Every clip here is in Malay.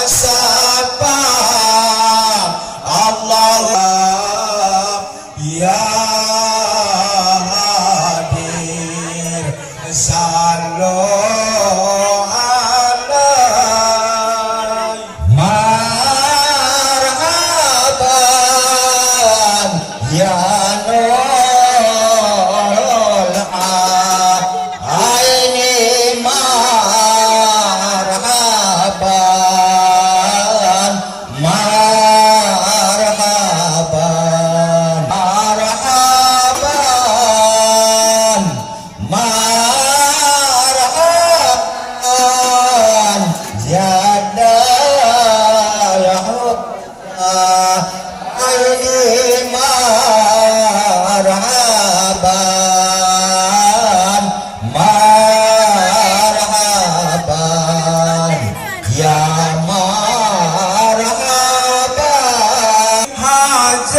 sapa Allah ya hadir sallu alaihi marhaban ya nurul aini marhaban marhaban marhaban marhaban jada ya aini marhaban marhaban ya marhaban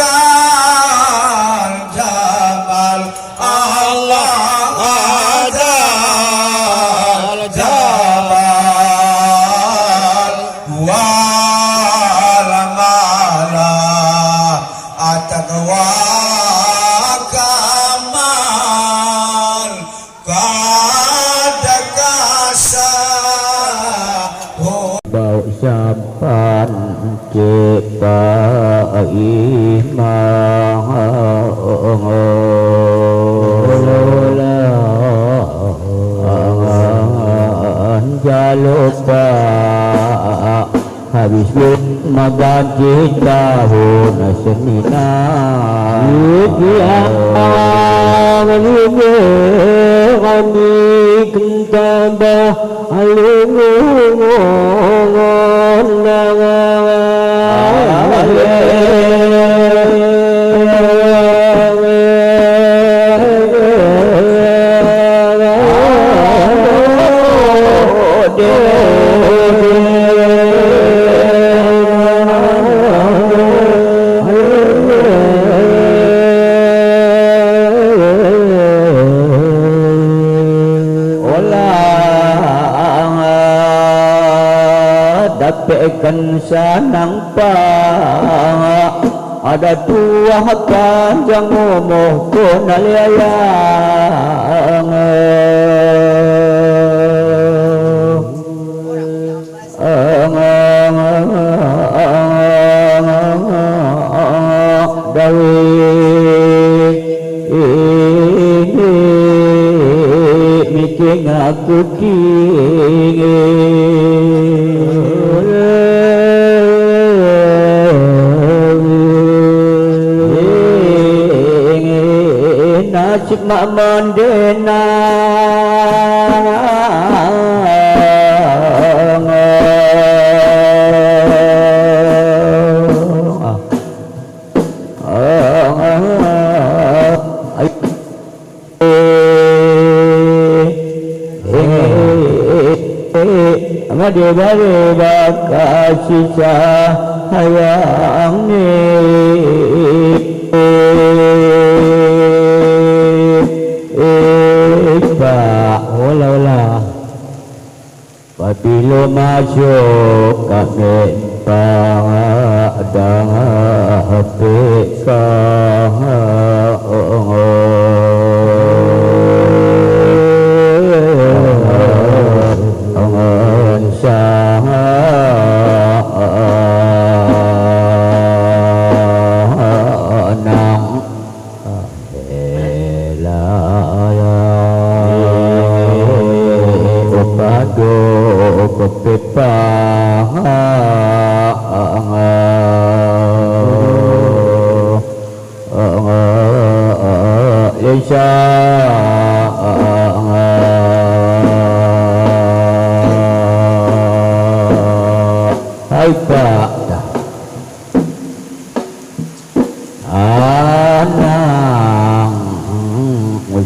hajar jabal Allah hajar jabal wal mala ataqwa kamal kadakasa bau sampan kita iman jalupa habis mengganti tahun semina kami kentambah dapatkan sanang pa ada tua panjang umur pun aliayang dawi mikir aku kini nasib mak mandena dia baru kasih sayang ni apabila masuk kami pada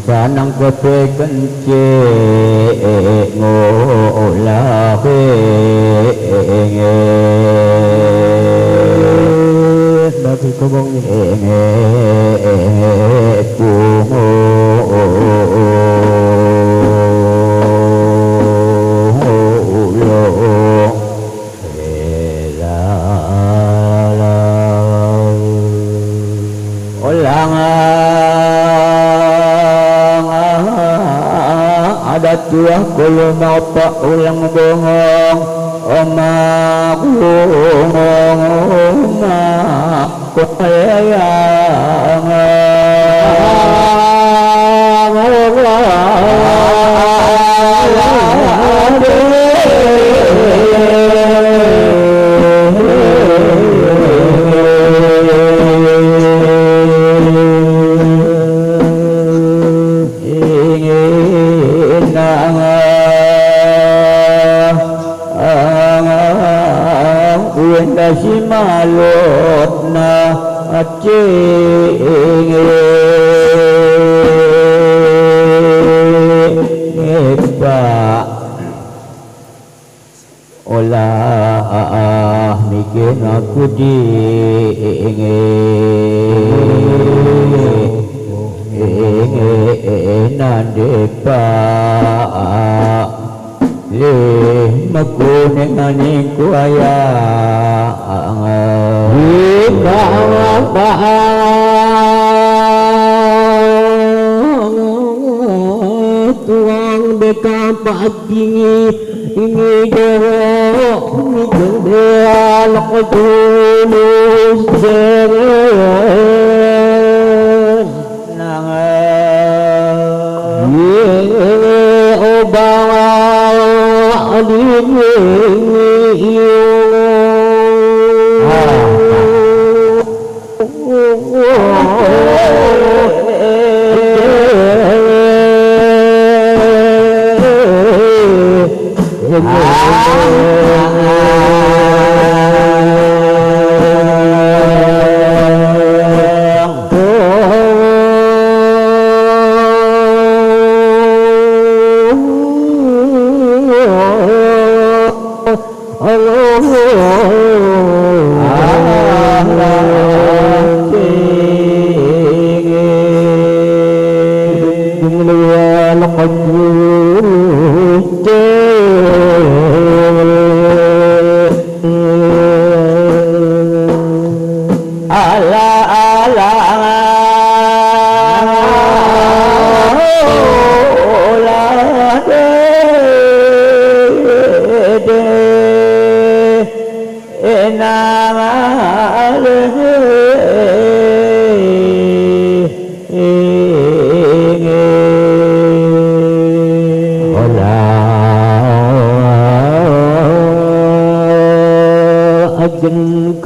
sanang kote kence ngolah tapi kobong buah kulo napa ulang bohong oma ma si malot na ngepa olah mikir aku di nandepa makuning aning kuaya tuang beka patingi ini dewa ini dewa lako tulus seren nangan obawa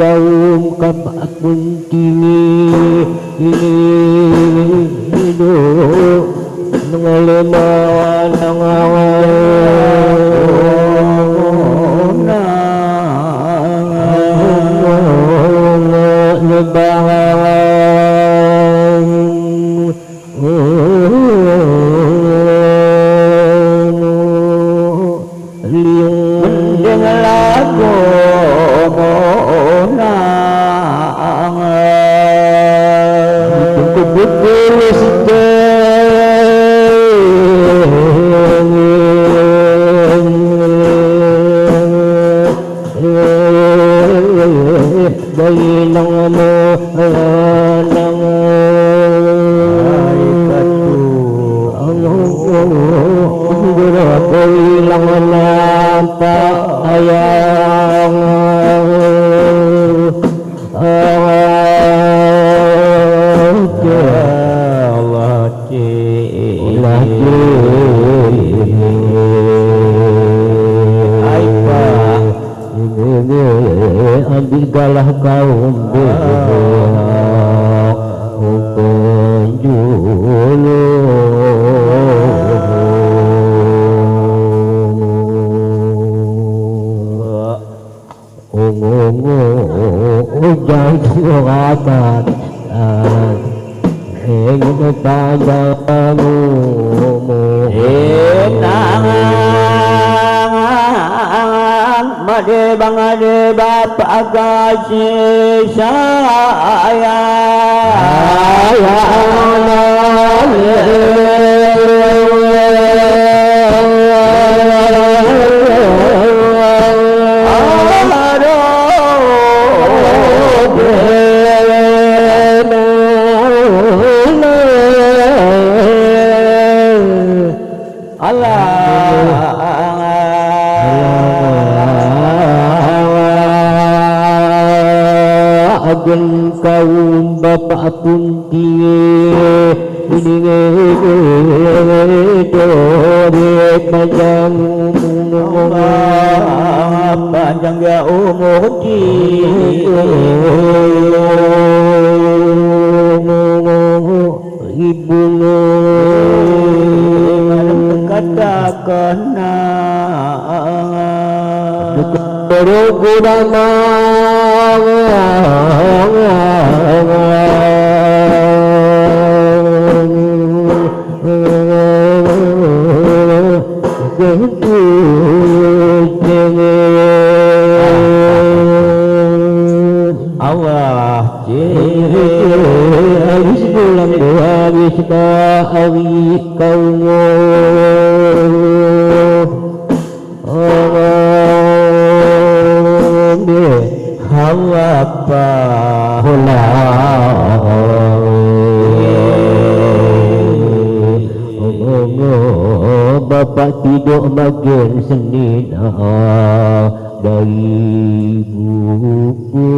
kaum kapak buntini ini hidup mengalemawan ambillah kaum Made bangade bapak kasih saya Allah agen kaum bapak pun tiye ini dore panjang panjang ya umur ibu katakan berguna Allah habis bulan habis awi kau apa bapak tidur bagian Senin dari buku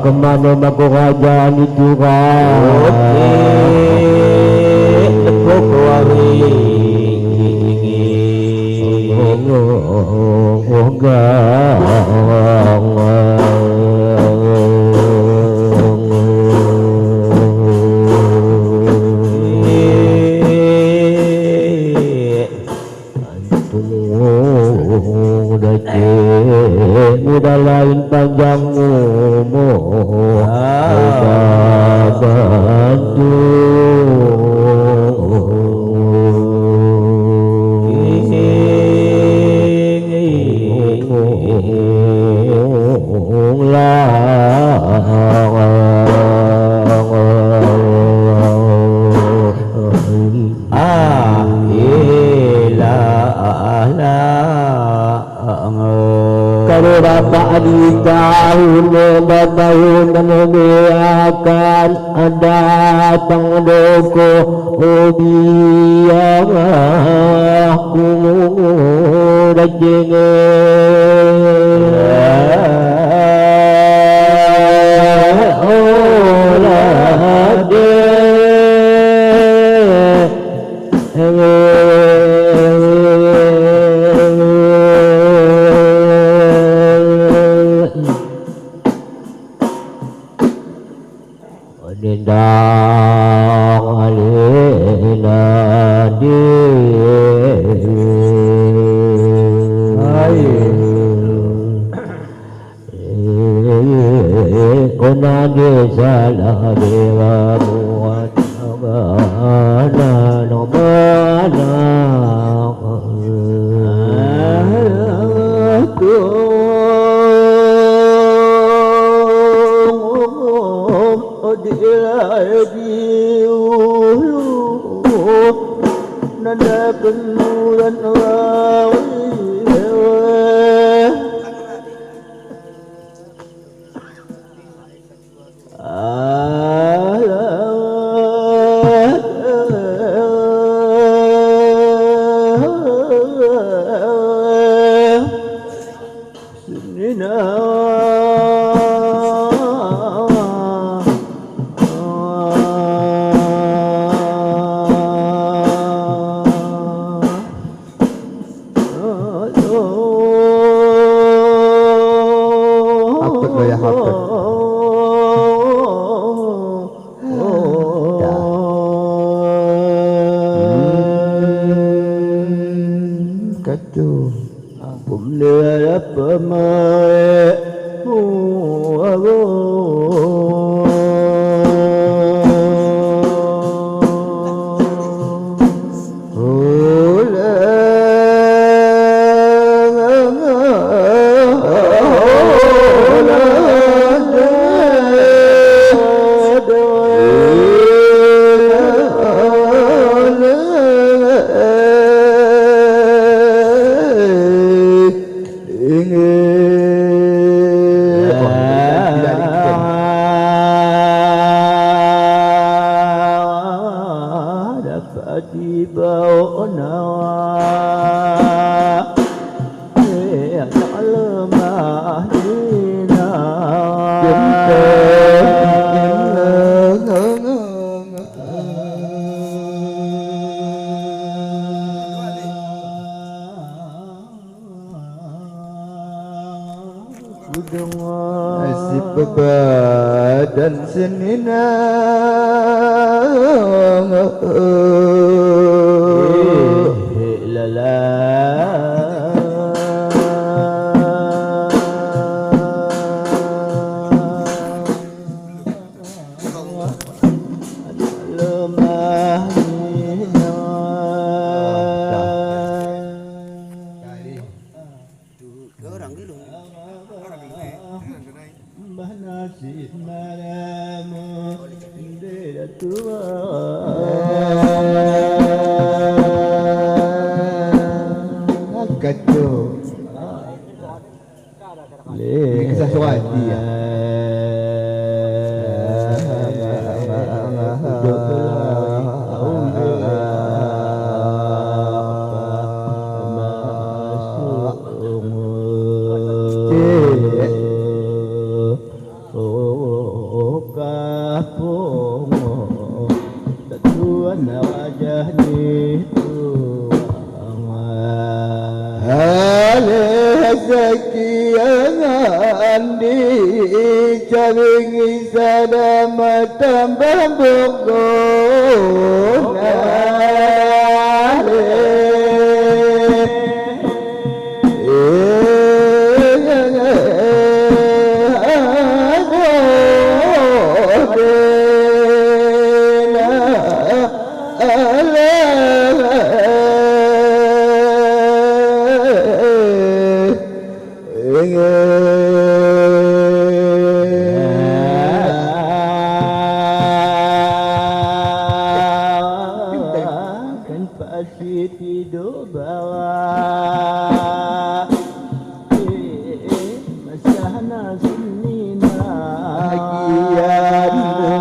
kemana aku kerajaan itu kan udah lain panjang umur bantu kalau bapak di tahun akan ada tangdoko biar aku dajeng dendang alina di kona desa lah dewa muat mana nomana nada penuran di bawah nawa tak lemah dina Nasib badan senina lala lemah nasib maramu dera tua kacau le kisah suati ya Caringi sada matam bamboko tidur bawah masahna sunina bahagian dengan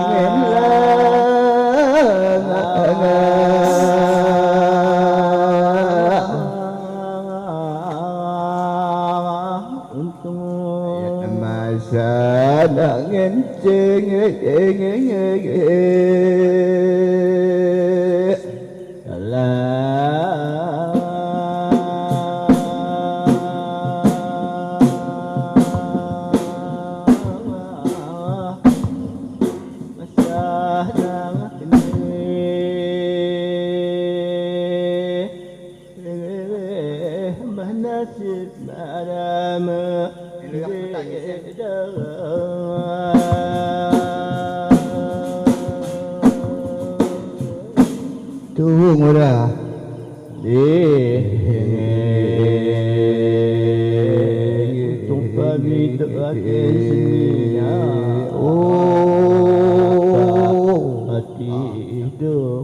untung masa nangin nasib marama tunggu dah tumpah midak seninya hati dong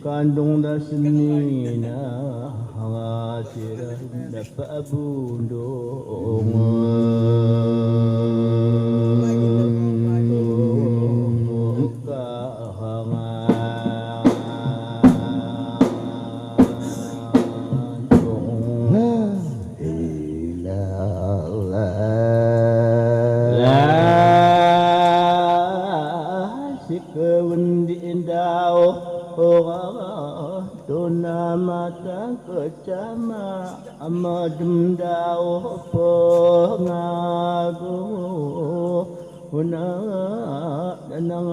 kandung dasenina hawasirah dapat bundung Dona mata kecama amadum dao pengagu huna danang